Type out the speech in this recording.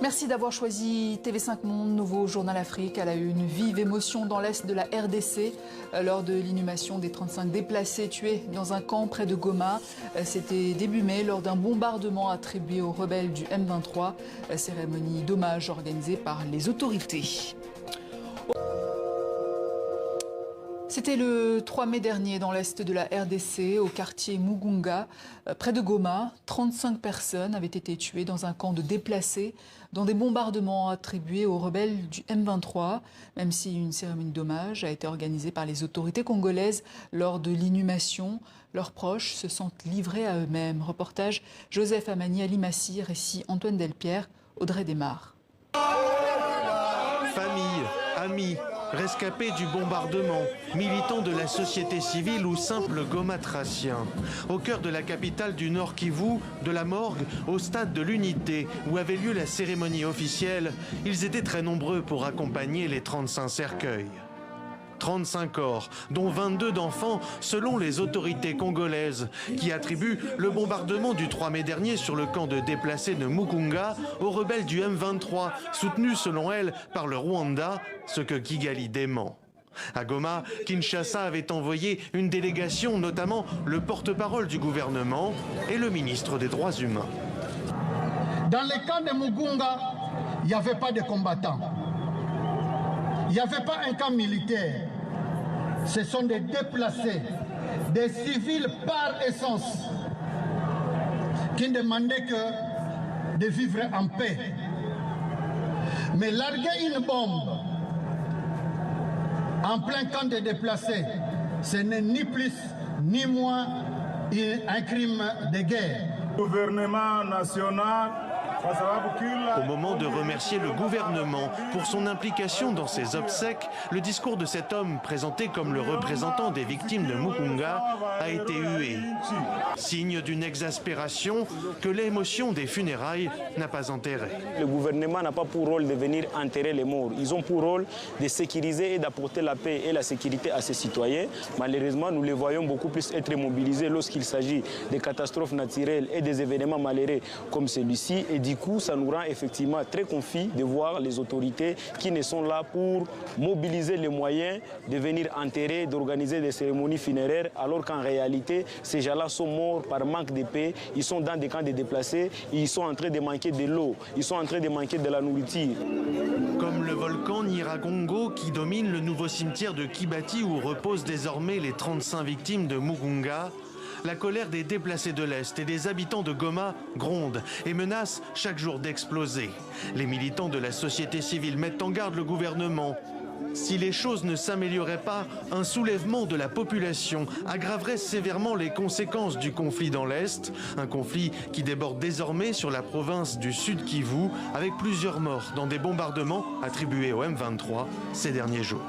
Merci d'avoir choisi TV5 Monde, nouveau journal Afrique. Elle a eu une vive émotion dans l'est de la RDC lors de l'inhumation des 35 déplacés tués dans un camp près de Goma. C'était début mai lors d'un bombardement attribué aux rebelles du M23. Cérémonie d'hommage organisée par les autorités. C'était le 3 mai dernier dans l'est de la RDC, au quartier Mugunga, près de Goma. 35 personnes avaient été tuées dans un camp de déplacés, dans des bombardements attribués aux rebelles du M23, même si une cérémonie d'hommage a été organisée par les autorités congolaises lors de l'inhumation. Leurs proches se sentent livrés à eux-mêmes. Reportage Joseph Amani Alimassi, récit Antoine Delpierre, Audrey Desmar. Famille, amis, rescapés du bombardement, militants de la société civile ou simples gomatraciens. Au cœur de la capitale du Nord Kivu, de la morgue au stade de l'Unité, où avait lieu la cérémonie officielle, ils étaient très nombreux pour accompagner les 35 cercueils. 35 corps, dont 22 d'enfants, selon les autorités congolaises, qui attribuent le bombardement du 3 mai dernier sur le camp de déplacés de Mugunga aux rebelles du M23, soutenus selon elles par le Rwanda, ce que Kigali dément. À Goma, Kinshasa avait envoyé une délégation, notamment le porte-parole du gouvernement et le ministre des Droits humains. Dans le camp de Mugunga, il n'y avait pas de combattants. Il n'y avait pas un camp militaire. Ce sont des déplacés, des civils par essence, qui ne demandaient que de vivre en paix. Mais larguer une bombe en plein camp de déplacés, ce n'est ni plus ni moins un crime de guerre. Gouvernement national. Au moment de remercier le gouvernement pour son implication dans ces obsèques, le discours de cet homme, présenté comme le représentant des victimes de Mugunga, a été hué. Signe d'une exaspération que l'émotion des funérailles n'a pas enterré. Le gouvernement n'a pas pour rôle de venir enterrer les morts. Ils ont pour rôle de sécuriser et d'apporter la paix et la sécurité à ses citoyens. Malheureusement, nous les voyons beaucoup plus être mobilisés lorsqu'il s'agit des catastrophes naturelles et des événements malheureux comme celui-ci. Et du coup, ça nous rend effectivement très confus de voir les autorités qui ne sont là pour mobiliser les moyens de venir enterrer, d'organiser des cérémonies funéraires, alors qu'en réalité, ces gens-là sont morts par manque de paix. Ils sont dans des camps de déplacés, ils sont en train de manquer de l'eau, ils sont en train de manquer de la nourriture. Comme le volcan Nyiragongo qui domine le nouveau cimetière de Kibati où reposent désormais les 35 victimes de Mugunga, la colère des déplacés de l'Est et des habitants de Goma gronde et menace chaque jour d'exploser. Les militants de la société civile mettent en garde le gouvernement. Si les choses ne s'amélioraient pas, un soulèvement de la population aggraverait sévèrement les conséquences du conflit dans l'Est, un conflit qui déborde désormais sur la province du Sud Kivu, avec plusieurs morts dans des bombardements attribués au M23 ces derniers jours.